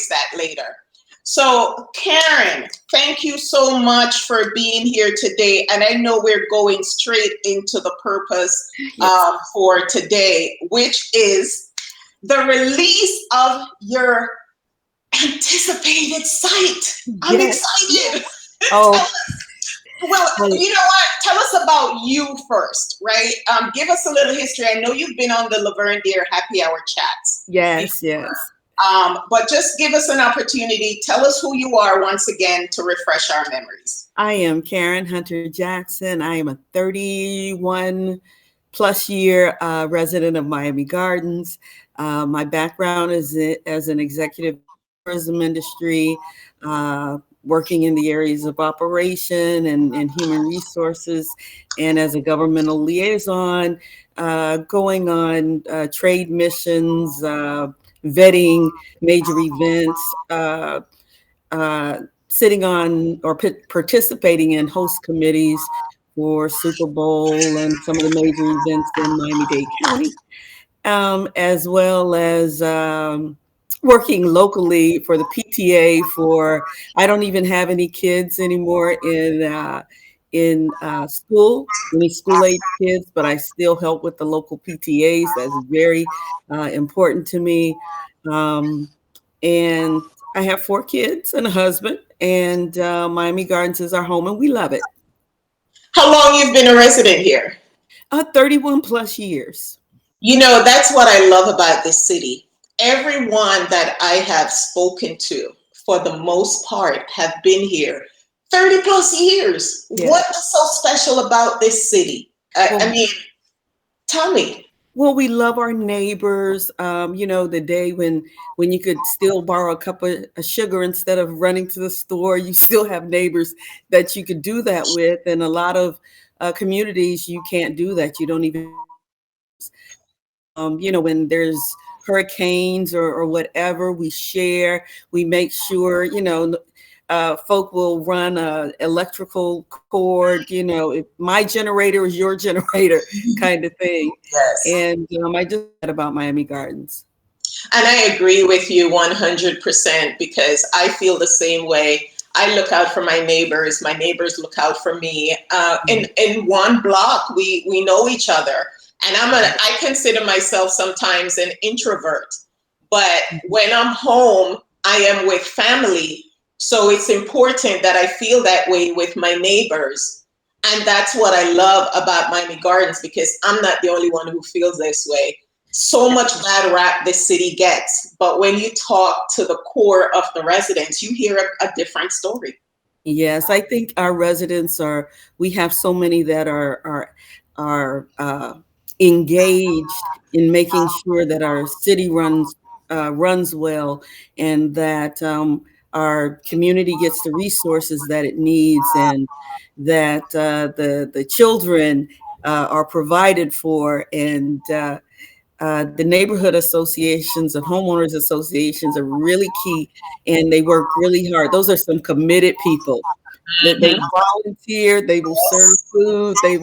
that later. So, Karen, thank you so much for being here today. And I know we're going straight into the purpose Yes. for today, which is the release of your anticipated site. I'm Yes. excited. Oh, Well, well, you know what? Tell us about you first, right? Give us a little history. I know you've been on the Laverne Deer Happy Hour chats yes, before, yes. but just give us an opportunity. Tell us who you are once again to refresh our memories. I am Karen Hunter Jackson. I am a 31 plus year resident of Miami Gardens. My background is as an executive in the tourism industry, working in the areas of operation and human resources, and as a governmental liaison, going on trade missions, vetting major events. Sitting on or participating in host committees for Super Bowl and some of the major events in Miami-Dade County, as well as working locally for the PTA for, I don't even have any kids anymore in school, any school-age kids, but I still help with the local PTAs. That's very important to me. Um, and I have 4 kids and a husband, and Miami Gardens is our home, and we love it. How long you've been a resident here? 31 plus years. You know, that's what I love about this city. Everyone that I have spoken to, for the most part, have been here 30 plus years. Yeah. What is so special about this city? I Well, mean, tell me. well, we love our neighbors. The day when you could still borrow a cup of sugar instead of running to the store, you still have neighbors that you could do that with. And a lot of communities, you can't do that. You don't even when there's hurricanes or whatever, we share, we make sure, folk will run a electrical cord, if my generator is your generator kind of thing. Yes. And I just said about Miami Gardens. And I agree with you 100% because I feel the same way. I look out for my neighbors look out for me. In one block, we know each other. And I consider myself sometimes an introvert. But when I'm home, I am with family. So it's important that I feel that way with my neighbors. And that's what I love about Miami Gardens because I'm not the only one who feels this way. So much bad rap this city gets, but when you talk to the core of the residents, you hear a different story. Yes, I think our residents are. We have so many that are engaged in making sure that our city runs well, and that our community gets the resources that it needs, and that the children are provided for, and the neighborhood associations and homeowners associations are really key, and they work really hard. Those are some committed people that they Mhm. volunteer. They will serve food. They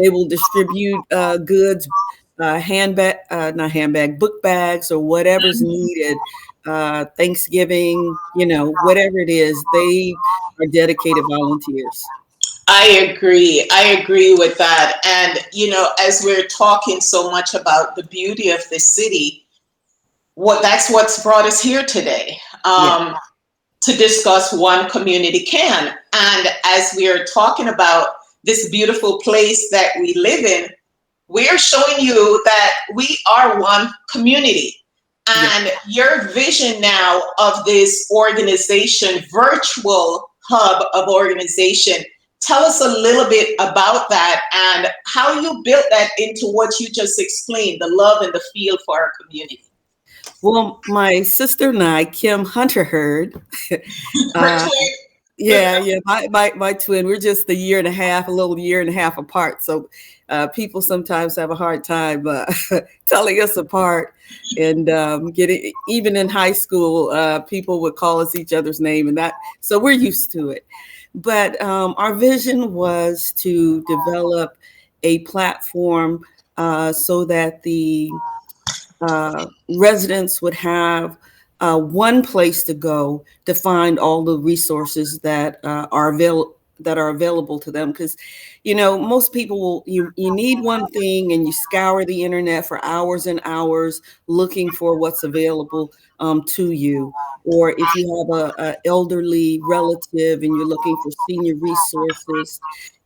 will distribute goods, handbag, not handbag, book bags, or whatever's needed. Thanksgiving, whatever it is, they are dedicated volunteers. I agree. I agree with that. And, as we're talking so much about the beauty of this city, that's what's brought us here today. Yeah, To discuss one community can. And as we are talking about this beautiful place that we live in, we're showing you that we are one community. yeah. And your vision now of this organization, virtual hub of organization, tell us a little bit about that and how you built that into what you just explained, the love and the feel for our community. Well, my sister and I, Kim Hunter Heard, Her uh, twin. yeah, yeah. My twin, we're just a year and a half, a little year and a half apart. So people sometimes have a hard time telling us apart. And getting even in high school, people would call us each other's name, and that. So we're used to it. But our vision was to develop a platform so that the residents would have one place to go to find all the resources that are available to them. Because, most people you need one thing and you scour the internet for hours and hours looking for what's available to you. Or if you have a elderly relative and you're looking for senior resources,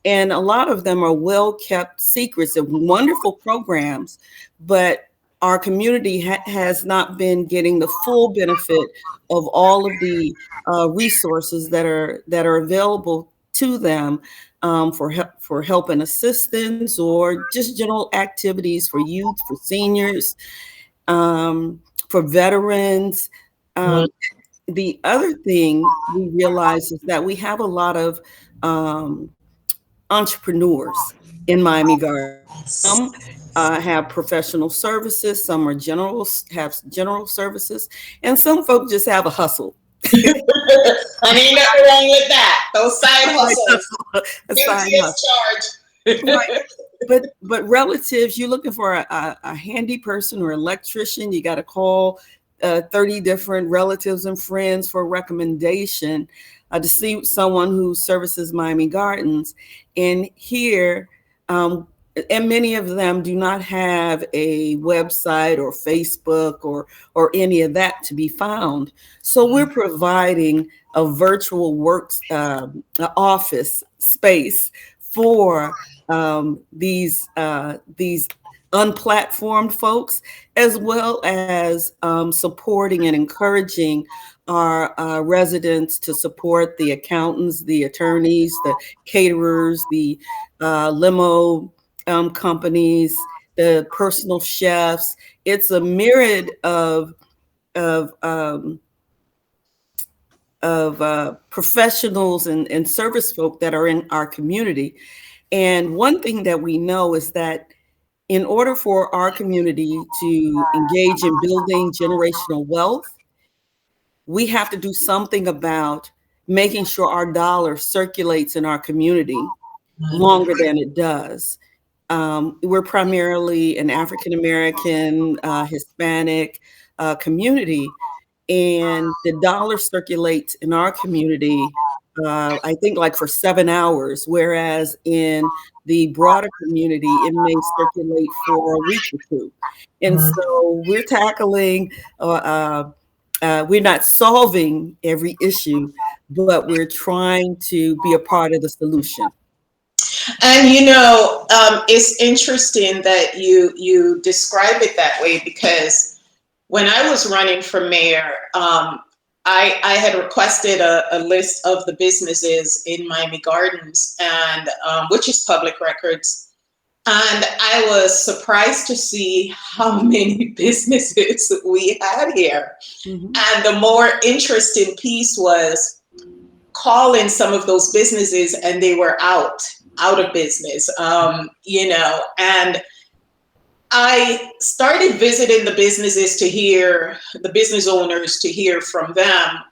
and a lot of them are well kept secrets of wonderful programs, but our community has not been getting the full benefit of all of the resources that are available to them, for help and assistance, or just general activities for youth, for seniors, for veterans. Um, the other thing we realize is that we have a lot of um, entrepreneurs in Miami Gardens. Some have professional services, some have general services, and some folk just have a hustle. And ain't nothing wrong with that. Those side hustles. A side Guilty hustle. as charged. Right. But relatives, you're looking for a handy person or electrician, you got to call 30 different relatives and friends for a recommendation to see someone who services Miami Gardens. And here, and many of them do not have a website or Facebook or any of that to be found. So we're providing a virtual works office space for these unplatformed folks, as well as supporting and encouraging our residents to support the accountants, the attorneys, the caterers, the limo companies, the personal chefs. It's a myriad of um, of professionals and service folk that are in our community. And one thing that we know is that in order for our community to engage in building generational wealth, we have to do something about making sure our dollar circulates in our community longer than it does. We're primarily an African American, Hispanic community, and the dollar circulates in our community, I think like for 7 hours, whereas in the broader community, it may circulate for a week or two. And so we're tackling, we're not solving every issue, but we're trying to be a part of the solution. And it's interesting that you describe it that way, because when I was running for mayor, I had requested a list of the businesses in Miami Gardens, and which is public records. And I was surprised to see how many businesses we had here. Mhm. And the more interesting piece was calling some of those businesses, and they were out of business, and I started visiting the businesses to hear the business owners, to hear from them,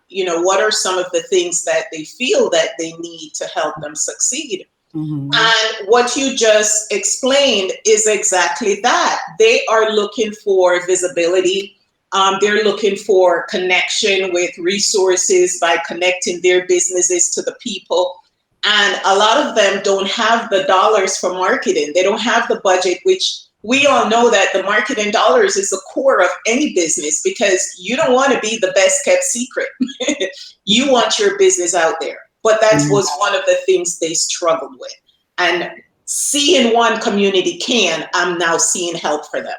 what are some of the things that they feel that they need to help them succeed. Mhm. And what you just explained is exactly that. They are looking for visibility. They're looking for connection with resources by connecting their businesses to the people. And a lot of them don't have the dollars for marketing. They don't have the budget, which we all know that the marketing dollars is the core of any business, because you don't want to be the best kept secret. You want your business out there. But that was one of the things they struggled with. And seeing one community I'm now seeing help for them.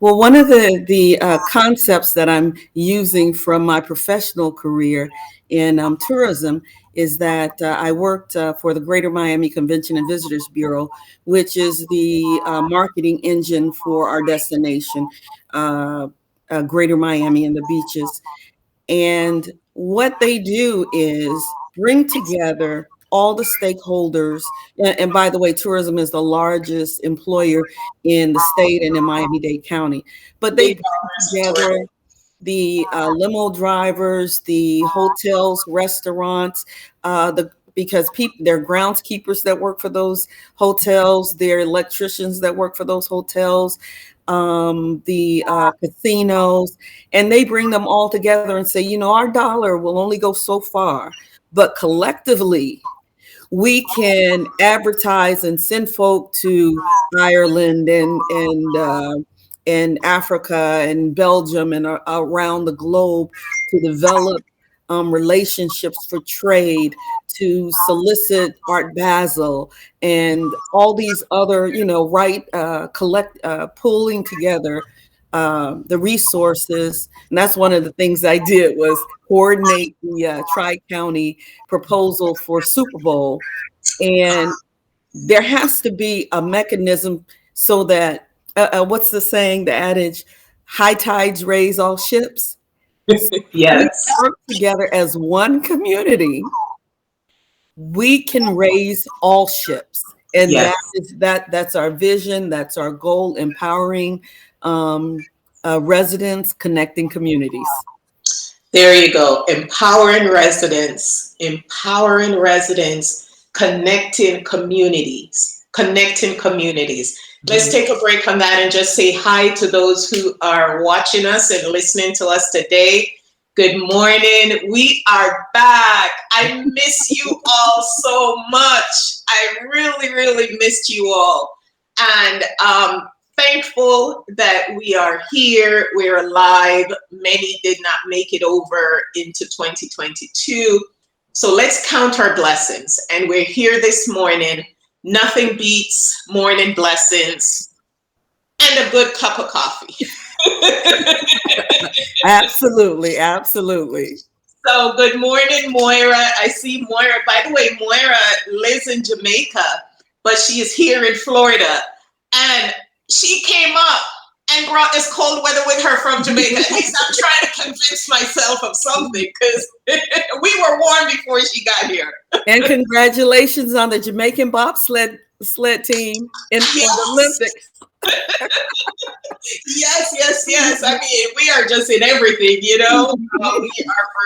Well, one of the concepts that I'm using from my professional career in tourism is that I worked for the Greater Miami Convention and Visitors Bureau, which is the marketing engine for our destination, Greater Miami and the beaches. And what they do is bring together all the stakeholders. And by the way, tourism is the largest employer in the state and in Miami-Dade County. But they Big bring dollars. together the limo drivers, the hotels, restaurants, because they're groundskeepers that work for those hotels, they're electricians that work for those hotels, the casinos, and they bring them all together and say, our dollar will only go so far, but collectively, we can advertise and send folk to Ireland and Africa and Belgium and around the globe to develop relationships for trade, to solicit Art Basel and all these other, pulling together the resources. And that's one of the things I did was coordinate the Tri-County proposal for Super Bowl. And there has to be a mechanism so that, what's the saying, the adage, high tides raise all ships. So we Yes. work together as one community, we can raise all ships. And Yes. that's our vision, that's our goal, empowering residents, connecting communities. There you go. Empowering residents, connecting communities, connecting communities. Let's take a break on that and just say hi to those who are watching us and listening to us today. Good morning. We are back. I miss you all so much. I really, really missed you all. And thankful that we are here. We're alive. Many did not make it over into 2022. So let's count our blessings. And we're here this morning. Nothing beats morning blessings and a good cup of coffee. Absolutely, absolutely. So good morning, Moira. I see Moira. By the way, Moira lives in Jamaica, but she is here in Florida. And she came up and brought this cold weather with her from Jamaica. At least I'm trying to convince myself of something because we were warm before she got here. And congratulations on the Jamaican bobsled team for the Olympics. Yes. I mean, we are just in everything, we are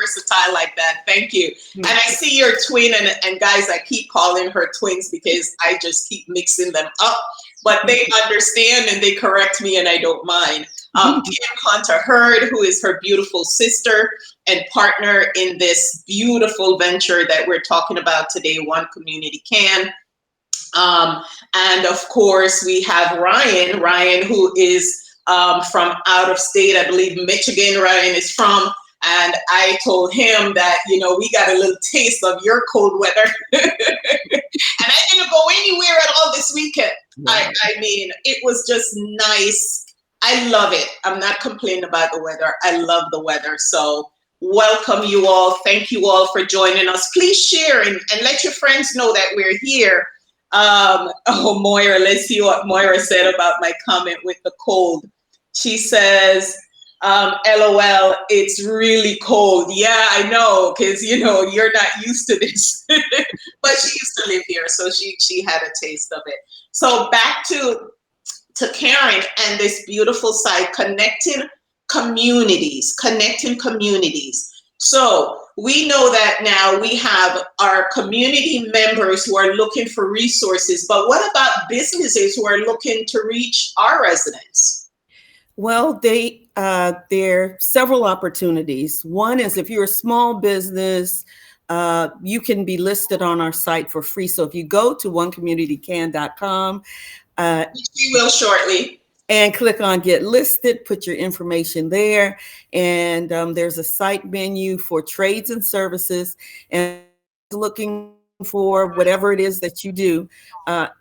versatile like that. Thank you. And I see your twin, and guys, I keep calling her twins because I just keep mixing them up. But they understand and they correct me, and I don't mind. Kim Hunter Hurd, who is her beautiful sister and partner in this beautiful venture that we're talking about today, One Community Can. And of course, we have Ryan, who is from out of state, I believe Michigan, Ryan is from. And I told him that, we got a little taste of your cold weather. And I didn't go anywhere at all this weekend. Wow. I mean, it was just nice. I love it. I'm not complaining about the weather. I love the weather. So welcome you all. Thank you all for joining us. Please share and let your friends know that we're here. Moira, let's see what Moira said about my comment with the cold. She says, LOL, it's really cold. Yeah, I know, because you're not used to this. But she used to live here, so she had a taste of it. So back to Karen and this beautiful site, connecting communities. So we know that now we have our community members who are looking for resources, but what about businesses who are looking to reach our residents? Well, there are several opportunities. One is if you're a small business, you can be listed on our site for free. So if you go to onecommunitycan.com, which we will shortly, and click on Get Listed, put your information there. And there's a site menu for trades and services. And looking for whatever it is that you do,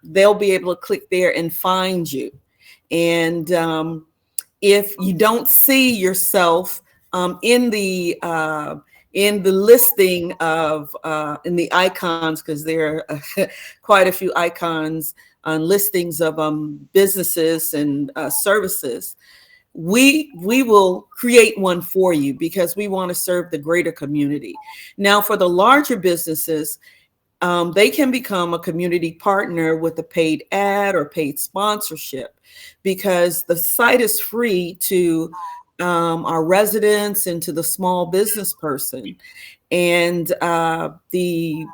they'll be able to click there and find you. And if you don't see yourself in the listing of in the icons, because there are quite a few icons on listings of businesses and services, we will create one for you because we want to serve the greater community. Now, for the larger businesses, they can become a community partner with a paid ad or paid sponsorship, because the site is free to our residents and to the small business person. And the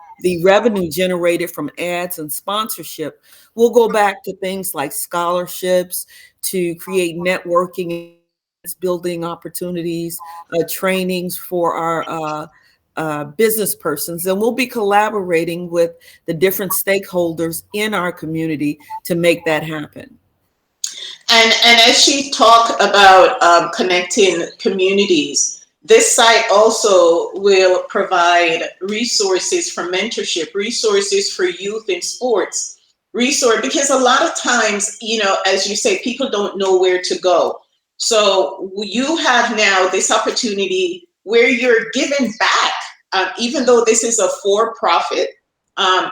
revenue generated from ads and sponsorship will go back to things like scholarships, to create networking, building opportunities, trainings for our business persons. And we'll be collaborating with the different stakeholders in our community to make that happen. And as she talked about connecting communities, this site also will provide resources for mentorship, resources for youth in sports, resource, because a lot of times, you know, as you say, people don't know where to go. So you have now this opportunity where you're giving back, even though this is a for-profit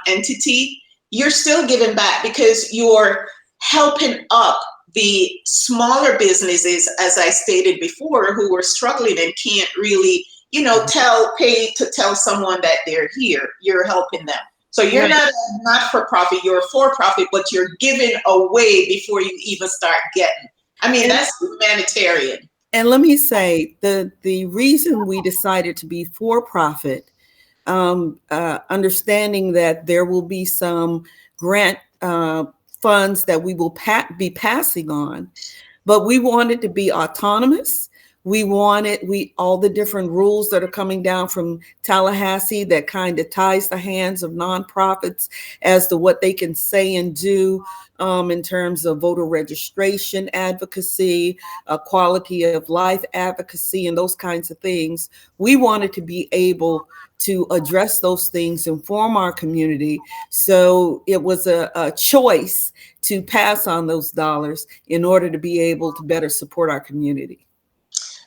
entity, you're still giving back because you're helping up the smaller businesses, as I stated before, who were struggling and can't really, you know, pay to tell someone that they're here. You're helping them. So you're not for profit, you're for profit, but you're giving away before you even start getting. I mean, that's humanitarian. And let me say, the reason we decided to be for profit, understanding that there will be some grant funds that we will be passing on, but we wanted to be autonomous. We wanted all the different rules that are coming down from Tallahassee that kind of ties the hands of nonprofits as to what they can say and do in terms of voter registration advocacy, quality of life advocacy, and those kinds of things. We wanted to be able to address those things, inform our community. So it was a choice to pass on those dollars in order to be able to better support our community.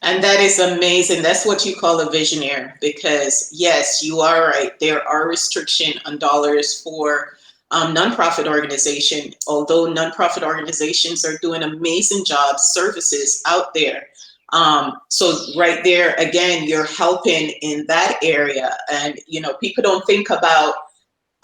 And that is amazing. That's what you call a visionary, because yes, you are right. There are restrictions on dollars for nonprofit organization, although nonprofit organizations are doing amazing jobs, services out there. So right there, again, you're helping in that area. And, you know, people don't think about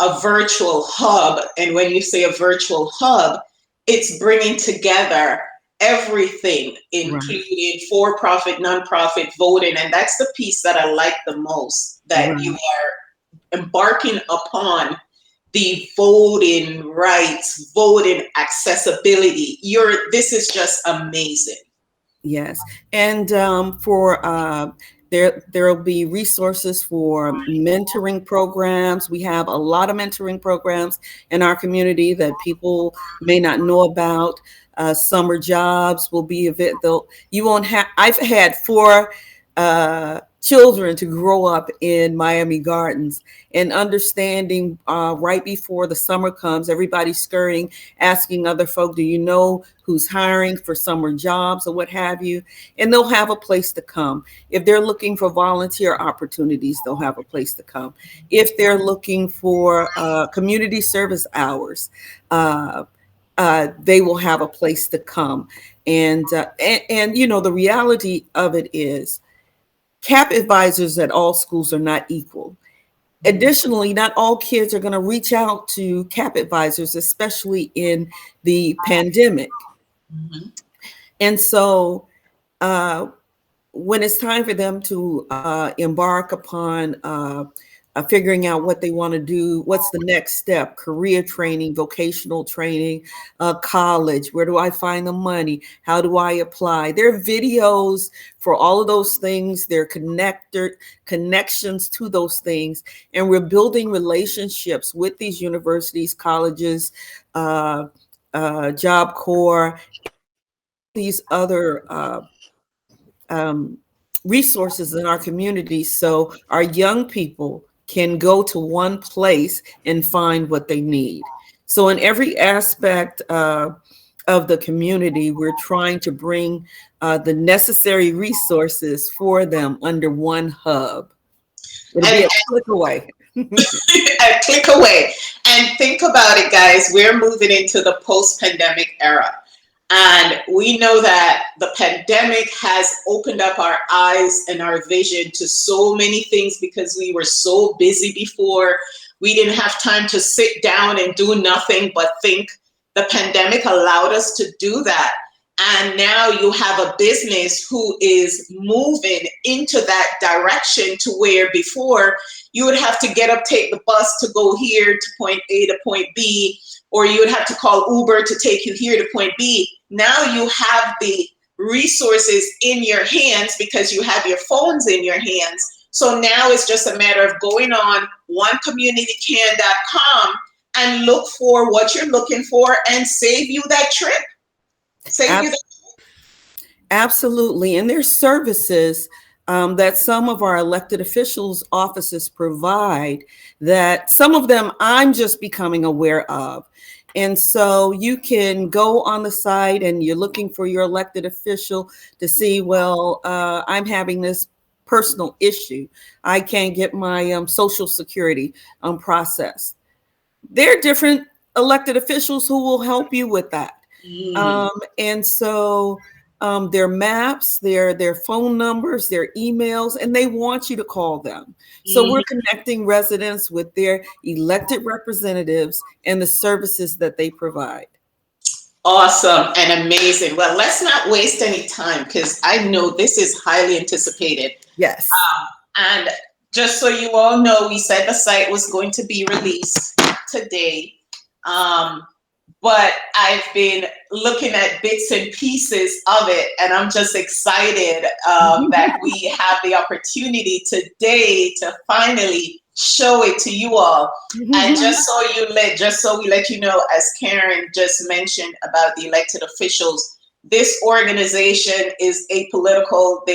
a virtual hub. And when you say a virtual hub, it's bringing together everything, including for-profit, nonprofit, voting. And that's the piece that I like the most, that you are embarking upon the voting rights, voting accessibility. This is just amazing. Yes. And there will be resources for mentoring programs. We have a lot of mentoring programs in our community that people may not know about. Summer jobs will be available. You won't have. I've had 4 children to grow up in Miami Gardens, and understanding right before the summer comes, everybody's scurrying, asking other folk, do you know who's hiring for summer jobs or what have you? And they'll have a place to come. If they're looking for volunteer opportunities, they'll have a place to come. If they're looking for community service hours, they will have a place to come. And you know, the reality of it is, CAP advisors at all schools are not equal. Additionally, not all kids are going to reach out to CAP advisors, especially in the pandemic. And so when it's time for them to embark upon figuring out what they want to do, what's the next step, career training, vocational training, college, where do I find the money? How do I apply? There are videos for all of those things. There are connections to those things. And we're building relationships with these universities, colleges, Job Corps, these other resources in our community, so our young people can go to one place and find what they need. So in every aspect of the community, we're trying to bring the necessary resources for them under one hub. It'll be a click away. A click away. And think about it, guys. We're moving into the post-pandemic era. And we know that the pandemic has opened up our eyes and our vision to so many things, because we were so busy before. We didn't have time to sit down and do nothing but think. The pandemic allowed us to do that. And now you have a business who is moving into that direction, to where before you would have to get up, take the bus to go here to point A to point B, or you would have to call Uber to take you here to point B. Now you have the resources in your hands because you have your phones in your hands. So now it's just a matter of going on onecommunitycan.com and look for what you're looking for and save you that trip. Save you that. Absolutely. And there's services that some of our elected officials' offices provide that some of them I'm just becoming aware of. And so you can go on the site and you're looking for your elected official to see, well, I'm having this personal issue. I can't get my Social Security processed. There are different elected officials who will help you with that. And so their maps, their phone numbers, their emails, and they want you to call them. So we're connecting residents with their elected representatives and the services that they provide. Awesome and amazing. Well, let's not waste any time because I know this is highly anticipated. Yes. And just so you all know, we said the site was going to be released today. But I've been looking at bits and pieces of it, and I'm just excited that we have the opportunity today to finally show it to you all. And just so we let you know, as Karen just mentioned about the elected officials, this organization is apolitical.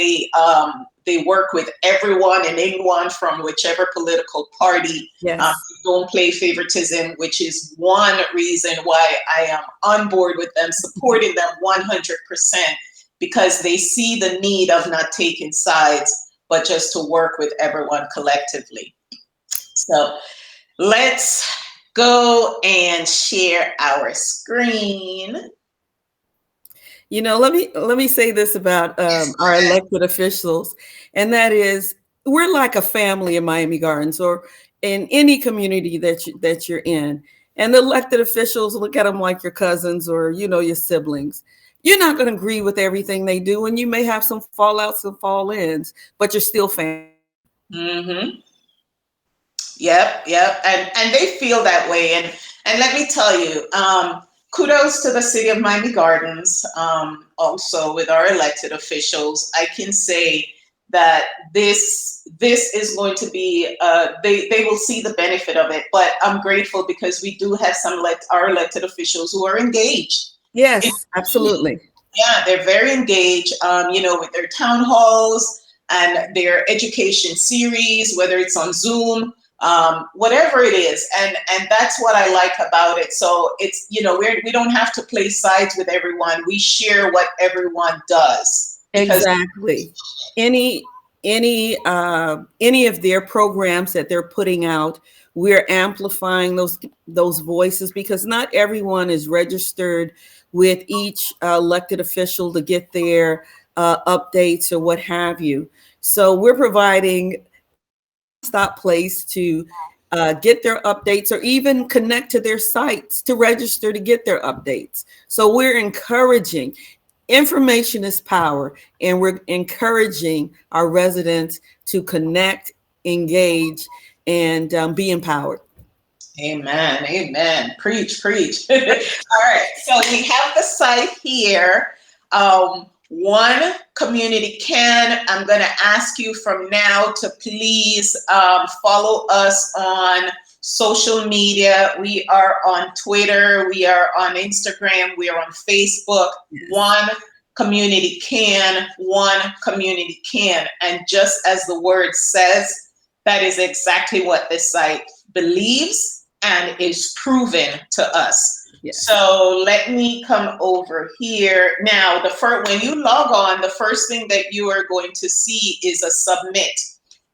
They work with everyone and anyone from whichever political party. Yes. Don't play favoritism, which is one reason why I am on board with them, supporting them 100%, because they see the need of not taking sides, but just to work with everyone collectively. So let's go and share our screen. You know, let me say this about our elected officials, and that is we're like a family in Miami Gardens or in any community that you're in. And the elected officials, look at them like your cousins or, you know, your siblings. You're not going to agree with everything they do, and you may have some fallouts and fall-ins, but you're still family. Yep. And they feel that way. And let me tell you, kudos to the city of Miami Gardens. Also with our elected officials, I can say that this is going to be, they will see the benefit of it. But I'm grateful because we do have our elected officials who are engaged. Yes, absolutely. Yeah, they're very engaged, with their town halls and their education series, whether it's on Zoom, whatever it is. And that's what I like about it. So it's, we don't have to play sides with everyone. We share what everyone does. Exactly. Any of their programs that they're putting out, we're amplifying those voices because not everyone is registered with each elected official to get their updates or what have you. So we're providing a stop place to get their updates or even connect to their sites to register to get their updates. So we're encouraging. Information is power, and we're encouraging our residents to connect, engage, and be empowered. Amen. Preach. All right. So we have the site here. One Community Can. I'm going to ask you from now to please follow us on social media. We are on Twitter. We are on Instagram. We are on Facebook. One Community Can. And just as the word says, that is exactly what this site believes and is proven to us. Yes. So let me come over here. Now, when you log on, the first thing that you are going to see is a submit.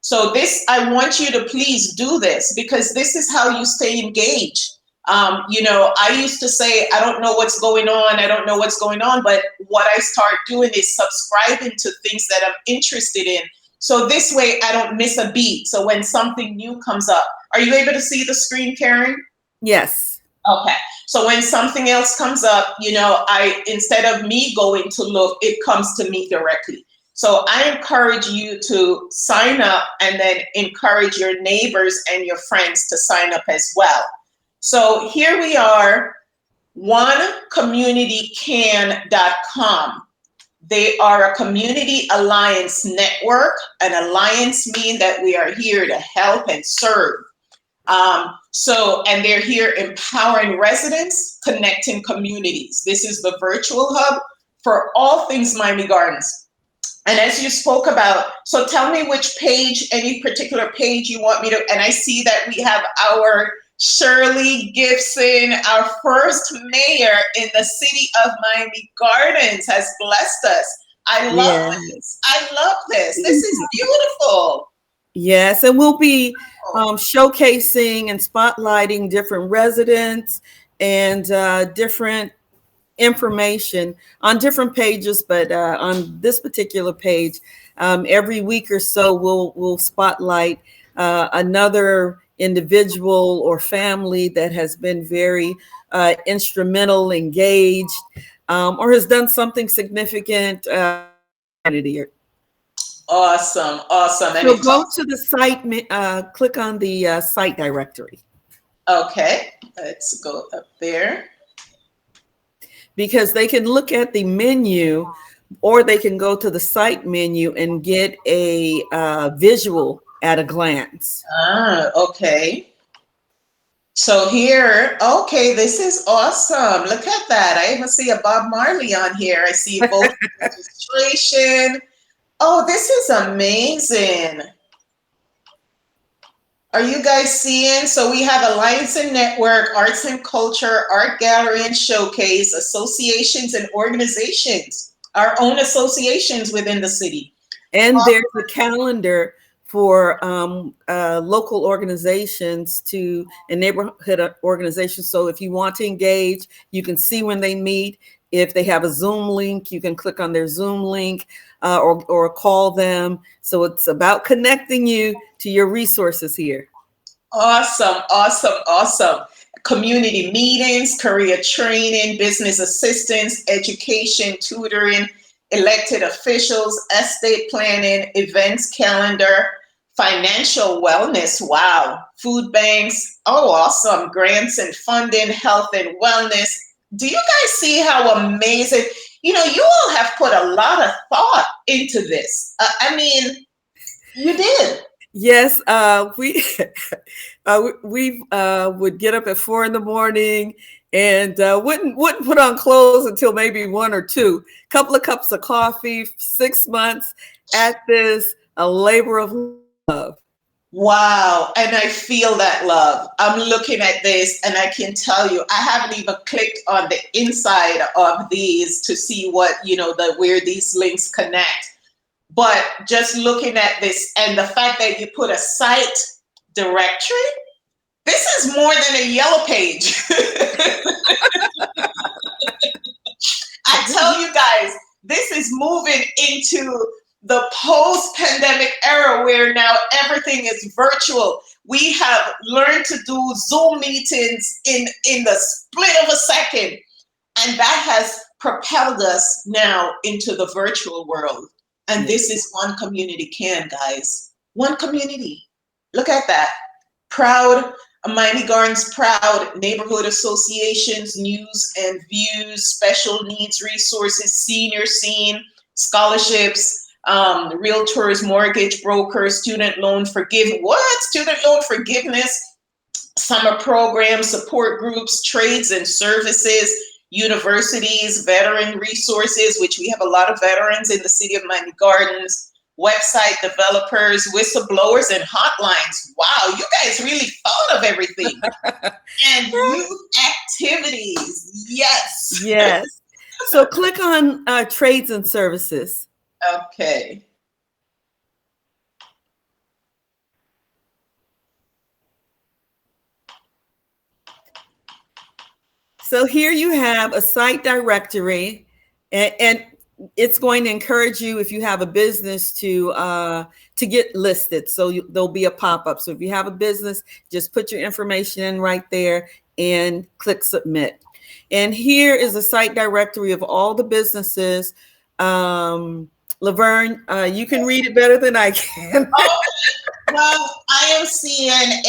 So I want you to please do this because this is how you stay engaged. I used to say, I don't know what's going on. But what I start doing is subscribing to things that I'm interested in. So this way I don't miss a beat. So when something new comes up, are you able to see the screen, Karen? Yes. Okay. So when something else comes up, I instead of me going to look, it comes to me directly. So I encourage you to sign up and then encourage your neighbors and your friends to sign up as well. So here we are, onecommunitycan.com. They are a community alliance network. An alliance means that we are here to help and serve. And they're here empowering residents, connecting communities. This is the virtual hub for all things Miami Gardens. And as you spoke about, so tell me which page, any particular page you want me to, and I see that we have our Shirley Gibson, our first mayor in the city of Miami Gardens, has blessed us. I love Yeah. this. I love this. This is beautiful. Yes, and we'll be showcasing and spotlighting different residents and different information on different pages, but on this particular page, every week or so, we'll spotlight another individual or family that has been very instrumental, engaged, or has done something significant. Awesome, awesome. And So it go talks, to the site, click on the site directory, okay, let's go up there. because they can look at the menu or they can go to the site menu and get a visual at a glance. Okay. So here, okay, this is awesome. Look at that. I even see a Bob Marley on here. I see voter registration. Oh, this is amazing. Are you guys seeing? So we have Alliance and Network, Arts and Culture, Art Gallery and Showcase, associations and organizations, our own associations within the city. And there's a calendar for local organizations and neighborhood organizations. So if you want to engage, you can see when they meet. If they have a Zoom link, you can click on their Zoom link or call them. So it's about connecting you to your resources here. Awesome, awesome, awesome. Community meetings, career training, business assistance, education, tutoring, elected officials, estate planning, events calendar, financial wellness. Wow. Food banks. Oh, awesome. Grants and funding, health and wellness. Do you guys see how amazing? You all have put a lot of thought into this. I mean, you did. Yes, we would get up at 4 a.m. and wouldn't put on clothes until maybe 1 or 2. Couple of cups of coffee, 6 months at this, a labor of love. Wow. And I feel that love. I'm looking at this and I can tell you, I haven't even clicked on the inside of these to see what, where these links connect. But just looking at this and the fact that you put a site directory, this is more than a yellow page. I tell you guys, this is moving into the post-pandemic era where now everything is virtual. We have learned to do Zoom meetings in the split of a second. And that has propelled us now into the virtual world. And this is One Community Can, guys. One community. Look at that. Proud, Miami Gardens proud neighborhood associations, news and views, special needs resources, senior scene, scholarships, realtors, mortgage brokers, student loan forgiveness. What? Student loan forgiveness, summer programs, support groups, trades and services, universities, veteran resources, which we have a lot of veterans in the city of Miami Gardens, website developers, whistleblowers, and hotlines. Wow, you guys really thought of everything. And youth activities. Yes. Yes. So click on trades and services. Okay. So here you have a site directory, and it's going to encourage you, if you have a business, to get listed. So there'll be a pop-up. So if you have a business, just put your information in right there. and click submit. And here is a site directory of all the businesses. Laverne, you can read it better than I can. Well, I am seeing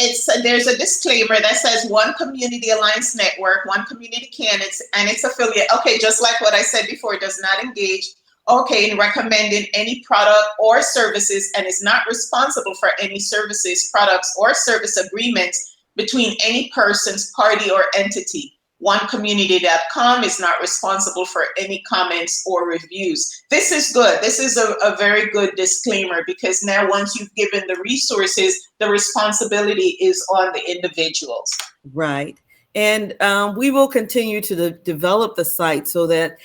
there's a disclaimer that says one community alliance network, one community candidates, and its affiliate. Okay, just like what I said before, does not engage, okay, in recommending any product or services and is not responsible for any services, products, or service agreements between any persons, party, or entity. OneCommunity.com is not responsible for any comments or reviews. This is good. This is a very good disclaimer, because now once you've given the resources, the responsibility is on the individuals. Right. And we will continue to develop the site so that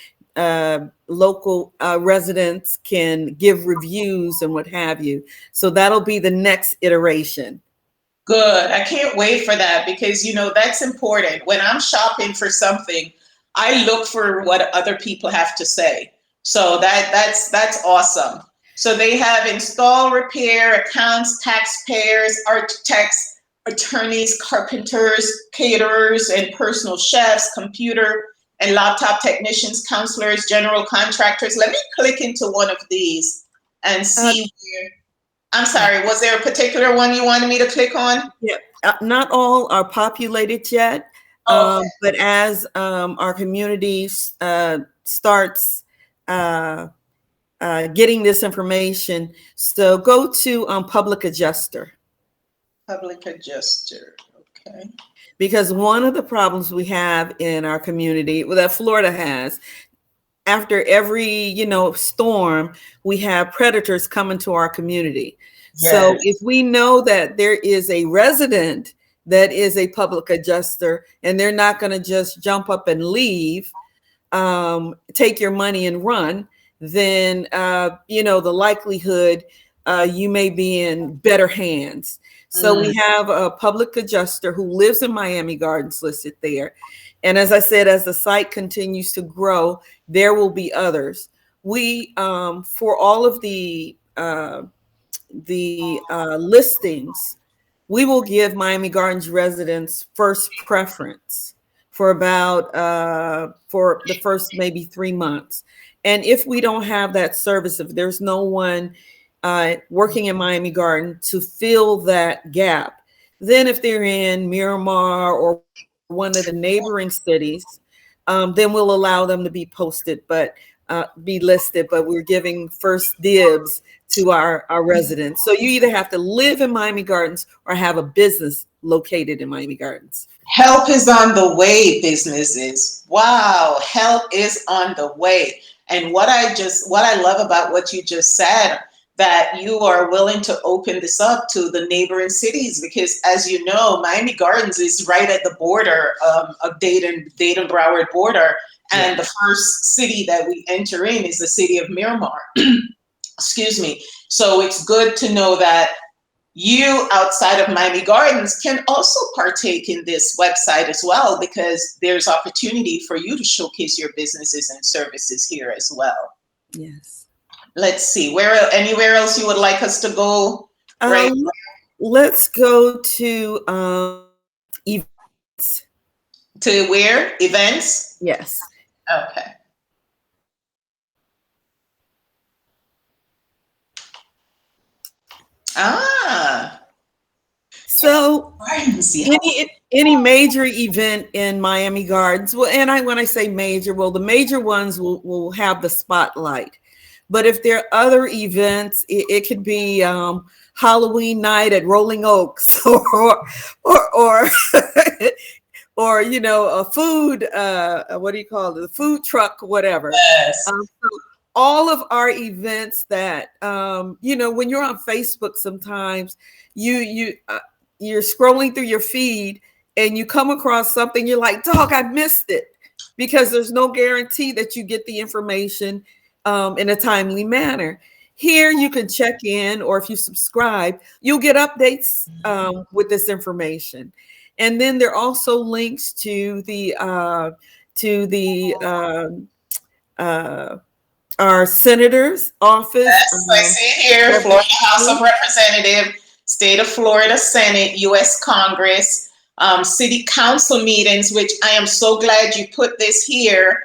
local residents can give reviews and what have you. So that'll be the next iteration. Good. I can't wait for that, because, that's important. When I'm shopping for something, I look for what other people have to say. So that's awesome. So they have install, repair, accounts, taxpayers, architects, attorneys, carpenters, caterers, and personal chefs, computer and laptop technicians, counselors, general contractors. Let me click into one of these and see where. I'm sorry, was there a particular one you wanted me to click on? Yeah, not all are populated yet, Okay. but as our community starts getting this information, so go to Public Adjuster. Public Adjuster, okay. Because one of the problems we have in our community, well, that Florida has, after every storm, we have predators coming to our community. Yes. So if we know that there is a resident that is a public adjuster and they're not going to just jump up and leave, take your money and run, then the likelihood you may be in better hands. So we have a public adjuster who lives in Miami Gardens listed there. And as I said, as the site continues to grow, there will be others. We, for all of the listings, we will give Miami Gardens residents first preference for for the first maybe 3 months. And if we don't have that service, if there's no one working in Miami Gardens to fill that gap, then if they're in Miramar or one of the neighboring cities, then we'll allow them to be posted, but be listed, but we're giving first dibs to our residents. So you either have to live in Miami Gardens or have a business located in Miami Gardens. Help is on the way, businesses. Wow, help is on the way. And what I love about what you just said, that you are willing to open this up to the neighboring cities, because as you know, Miami Gardens is right at the border of Dayton Broward border. And the first city that we enter in is the city of Miramar. Excuse me. So it's good to know that you, outside of Miami Gardens, can also partake in this website as well, because there's opportunity for you to showcase your businesses and services here as well. Yes. Let's see, anywhere else you would like us to go? Right. Let's go to events. To where? Events? Yes. Okay. So any major event in Miami Gardens, well, and when I say major, well, the major ones will have the spotlight. But if there are other events, it could be Halloween night at Rolling Oaks, or or a food, what do you call it? The food truck, whatever. Yes. So all of our events that when you're on Facebook, sometimes you're scrolling through your feed and you come across something, you're like, dog, I missed it, because there's no guarantee that you get the information in a timely manner. Here you can check in, or if you subscribe, you'll get updates with this information. And then there are also links to our senator's office. Yes, I see here, Florida House of Representatives, State of Florida Senate, U.S. Congress, city council meetings, which I am so glad you put this here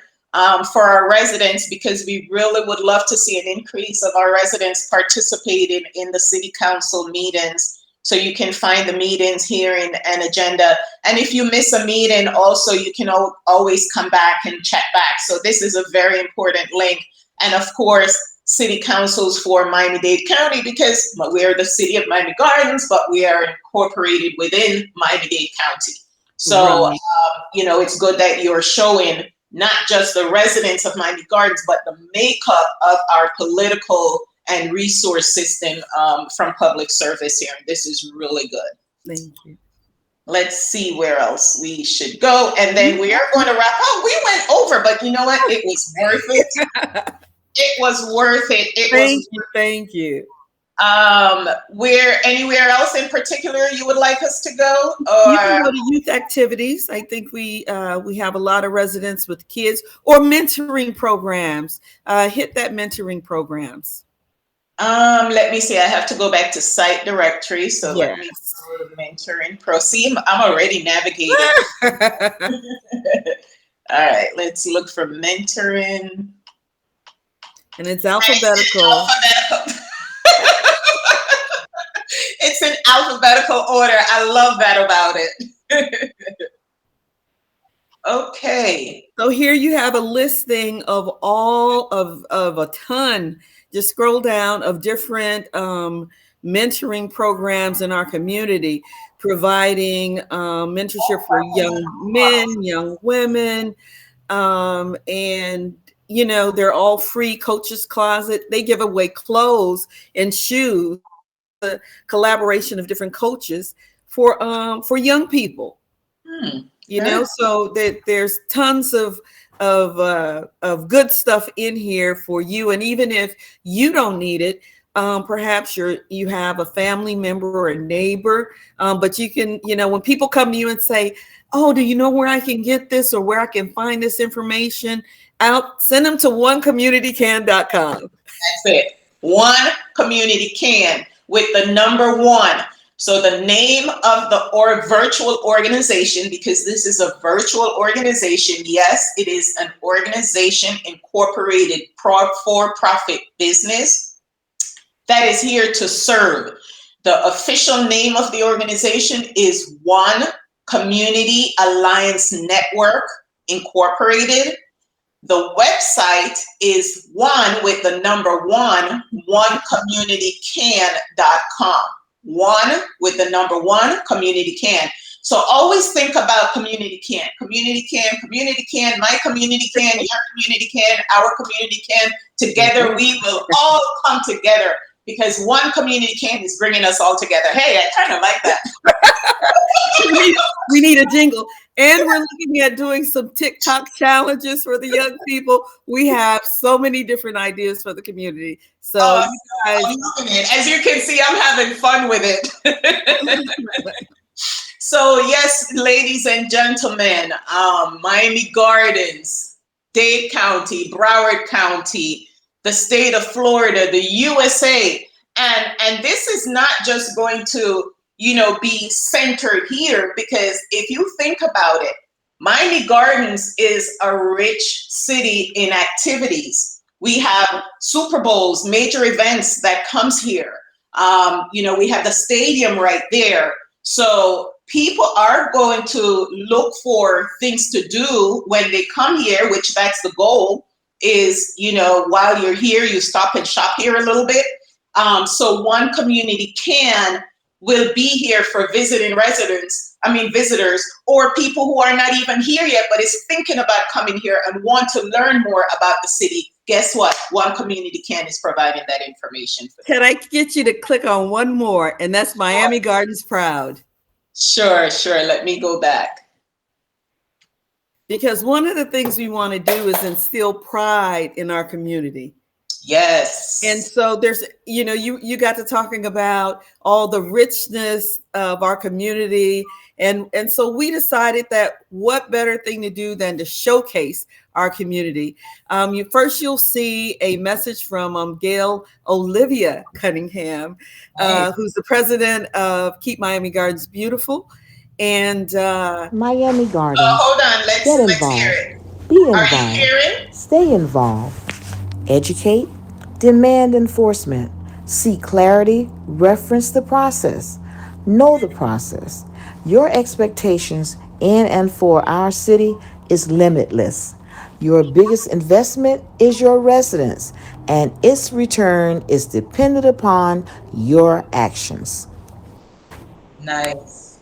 for our residents, because we really would love to see an increase of our residents participating in the city council meetings. So you can find the meetings here in an agenda. And if you miss a meeting, also you can always come back and check back. So this is a very important link. And of course, city councils for Miami-Dade County, because we are the city of Miami Gardens, but we are incorporated within Miami-Dade County. So, Right. It's good that you're showing not just the residents of Miami Gardens, but the makeup of our political and resource system from public service here. And this is really good. Thank you. Let's see where else we should go. And then we are going to wrap. Oh, we went over, but you know what? It was worth it. It was worth it. Thank you. Where anywhere else in particular you would like us to go? You can go to youth activities. I think we have a lot of residents with kids or mentoring programs. Hit that mentoring programs. Let me see. I have to go back to site directory. So yes. Let me go to mentoring pro. See, I'm already navigating. All right, let's look for mentoring. And it's alphabetical. It's in alphabetical order. I love that about it. Okay. So here you have a listing of all of a ton. Just scroll down of different mentoring programs in our community, providing mentorship for young men, young women, and they're all free. Coach's Closet. They give away clothes and shoes. A collaboration of different coaches for young people. So that there's tons of good stuff in here for you. And even if you don't need it, perhaps you have a family member or a neighbor, but you can, when people come to you and say, oh, do you know where I can get this or where I can find this information out, send them to onecommunitycan.com. That's it. One Community Can with the number 1. So the name of the virtual organization, because this is a virtual organization. Yes, it is an organization incorporated for-profit business that is here to serve. The official name of the organization is One Community Alliance Network Incorporated. The website is one with the number 1, onecommunitycan.com. 1 with the number 1, Community Can. So always think about Community Can. Community Can, Community Can, my community can, your community can, our community can. Together we will all come together, because One Community Can is bringing us all together. Hey, I kind of like that. We need a jingle. And we're looking at doing some TikTok challenges for the young people. We have so many different ideas for the community. So I'm loving it. As you can see, I'm having fun with it. So yes, ladies and gentlemen, Miami Gardens, Dade County, Broward County, the state of Florida, the USA. And this is not just going to be centered here, because if you think about it, Miami Gardens is a rich city in activities. We have Super Bowls, major events that comes here. We have the stadium right there. So people are going to look for things to do when they come here, which that's the goal is, while you're here, you stop and shop here a little bit. So One Community Can will be here for visitors, or people who are not even here yet, but is thinking about coming here and want to learn more about the city. Guess what? One Community Can is providing that information for them. Can I get you to click on one more? And that's Miami Gardens Proud. Sure. Let me go back. Because one of the things we want to do is instill pride in our community. Yes. And so there's, you got to talking about all the richness of our community. And so we decided that what better thing to do than to showcase our community. You'll see a message from Gail Olivia Cunningham, who's the president of Keep Miami Gardens Beautiful. And Miami Gardens. Hold on. Get Let's hear involved. it. Be Are you involved. hearing? Stay involved. Educate. Demand enforcement. Seek clarity. Reference the process. Know the process. Your expectations in and for our city is limitless. Your biggest investment is your residence, and its return is dependent upon your actions. Nice.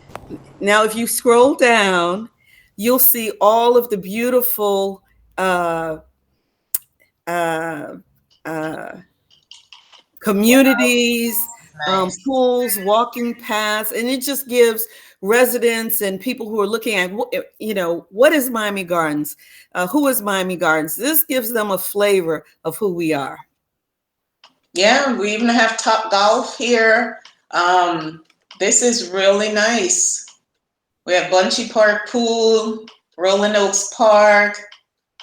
now, if you scroll down, you'll see all of the beautiful uh, uh, uh, communities, Nice. pools, walking paths, and it just gives residents and people who are looking at, what is Miami Gardens? Who is Miami Gardens? This gives them a flavor of who we are. Yeah, we even have Top Golf here. Um, this is really nice. We have Bunchy Park Pool, Rolling Oaks Park.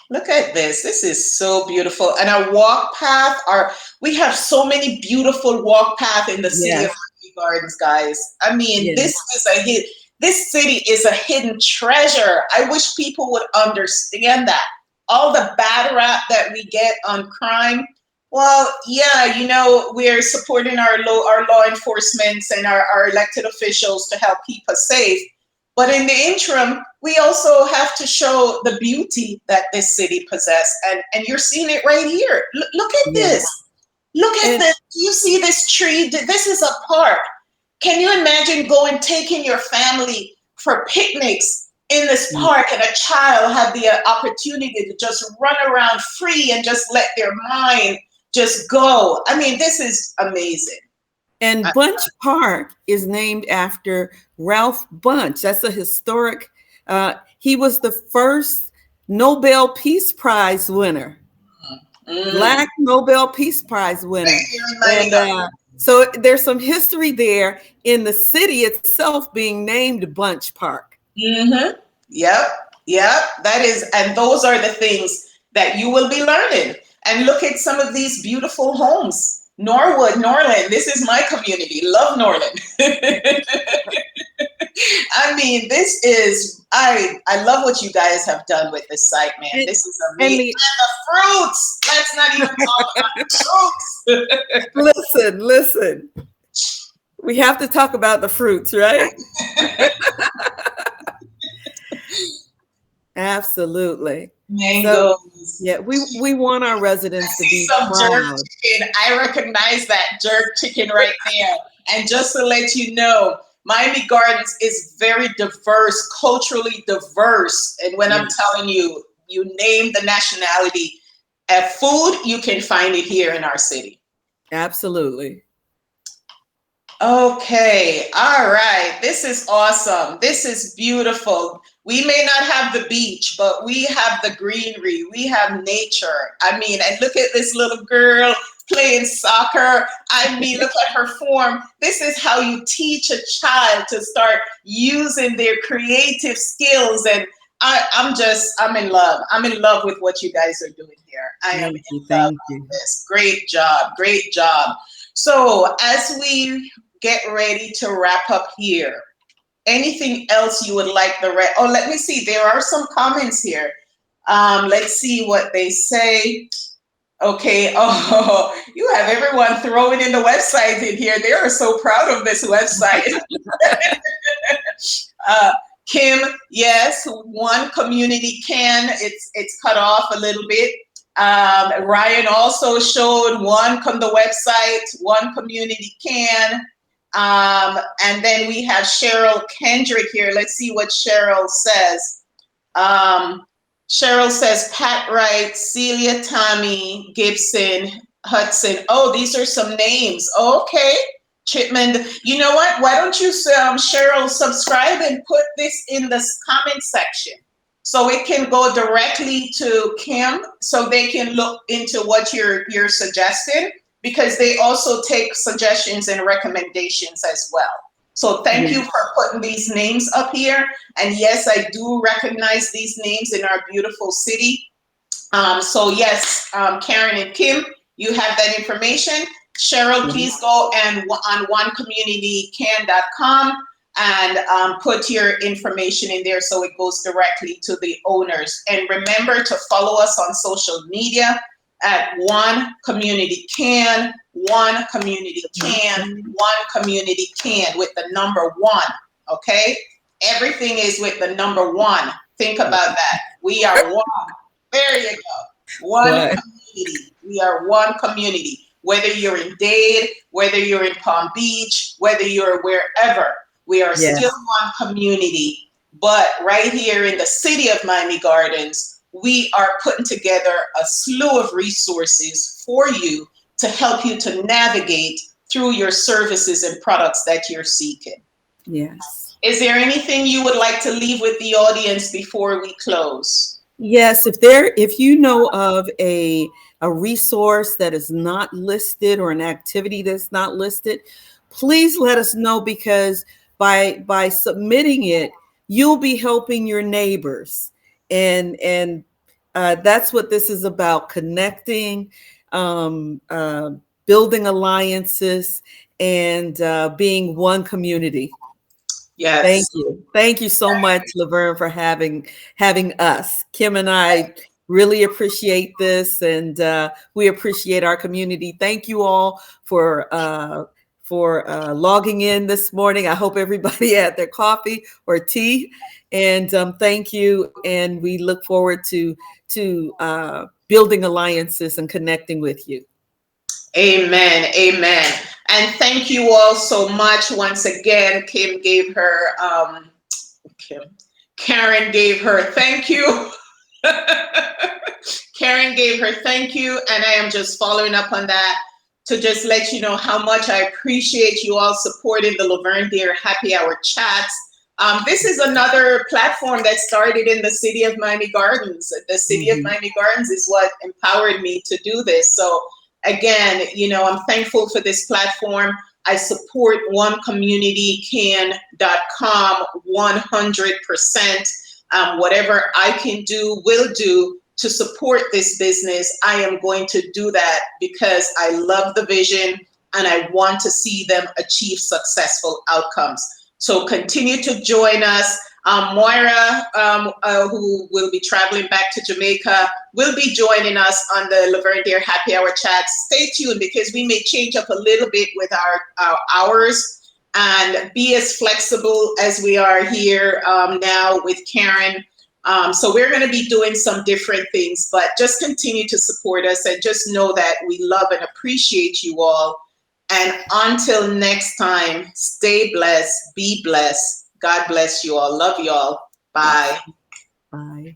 Look at this. This is so beautiful. And our walk path are, we have so many beautiful walk path in the city of Yes, Miami Gardens, guys. I mean, yes. this city is a hidden treasure. I wish people would understand that. All the bad rap that we get on crime. Well, yeah, we're supporting our law enforcement and our elected officials to help keep us safe. But in the interim, we also have to show the beauty that this city possesses. And you're seeing it right here. Look at Yes. this. Look at And this. Do you see this tree? This is a park. Can you imagine taking your family for picnics in this park and a child had the opportunity to just run around free and just let their mind just go? I mean, this is amazing. and Bunch Park is named after Ralph Bunche. That's a historic. He was the first Nobel Peace Prize winner. Mm. Black Nobel Peace Prize winner. Right here in Miami And Gardens. so there's some history there in the city itself being named Bunch Park. Mm-hmm. Yep. Yep. And those are the things that you will be learning. And look at some of these beautiful homes. Norwood, Norland. This is my community. Love Norland. I mean, I love what you guys have done with this site, man. And, This is and amazing. the And the fruits. Let's not even talk about the fruits. listen, we have to talk about the fruits, right? Absolutely. So Mangoes. yeah, we want our I residents to see be some jerk proud. chicken. I recognize that jerk chicken right there. And just to let you know, Miami Gardens is very diverse, culturally diverse. And when I'm Yes, telling you, you name the nationality, food, you can find it here in our city. absolutely. Okay, all right. This is awesome. This is beautiful. We may not have the beach, but we have the greenery. We have nature. I mean, and look at this little girl playing soccer. I mean, look at her form. This is how you teach a child to start using their creative skills. And I'm in love. I'm in love with what you guys are doing here. I am in Thank you. love Thank with you. this. Great job. Great job. So, as we get ready to wrap up here, anything else you would like oh, let me see. There are some comments here. Let's see what they say. Okay. Oh, you have everyone throwing in the website in here. They are so proud of this website. uh, Kim, yes, one community can. It's cut off a little bit. Ryan also showed one come the website, one community can. And then we have Cheryl Kendrick here. Let's see what Cheryl says. Um, Cheryl says Pat Wright, Celia Tommy, Gibson, Hudson. Oh, these are some names. Okay. Chipman. You know what? Why don't you, Cheryl, subscribe and put this in the comment section so it can go directly to Kim so they can look into what you're suggesting, because they also take suggestions and recommendations as well. So thank you Yes. for putting these names up here. And yes, I do recognize these names in our beautiful city. So yes, Karen and Kim, you have that information. Cheryl, please go and on onecommunitycan.com. and put your information in there so it goes directly to the owners. And remember to follow us on social media at One Community Can, One Community Can, One Community Can with the number one, okay? Everything is with the number one. Think about that. We are one. There you go. One community. We are one community. Whether you're in Dade, whether you're in Palm Beach, whether you're wherever, we are still one community. But right here in the city of Miami Gardens, we are putting together a slew of resources for you to help you to navigate through your services and products that you're seeking. Yes. Is there anything you would like to leave with the audience before we close? Yes, if you know of a resource that is not listed or an activity that's not listed, please let us know, because by submitting it, you'll be helping your neighbors, and that's what this is about: connecting, building alliances, and being one community. Yes. Thank you so much, Laverne, for having us. Kim and I really appreciate this, and we appreciate our community. Thank you all for logging in this morning. I hope everybody had their coffee or tea, and thank you. And we look forward to building alliances and connecting with you. Amen. Amen. And thank you all so much. Once again, Karen gave her thank you. Karen gave her thank you. And I am just following up on that to just let you know how much I appreciate you all supporting the Laverne Deer Happy Hour chats. This is another platform that started in the city of Miami Gardens. The city of Miami Gardens is what empowered me to do this. So again, I'm thankful for this platform. I support onecommunitycan.com 100%. Whatever I can do, will do to support this business, I am going to do that because I love the vision and I want to see them achieve successful outcomes. So continue to join us. Moira, who will be traveling back to Jamaica, will be joining us on the Laverne Deer Happy Hour chat. Stay tuned because we may change up a little bit with our hours and be as flexible as we are here now with Karen. So we're going to be doing some different things, but just continue to support us and just know that we love and appreciate you all. And until next time, stay blessed, be blessed. God bless you all. Love you all. Bye. Bye.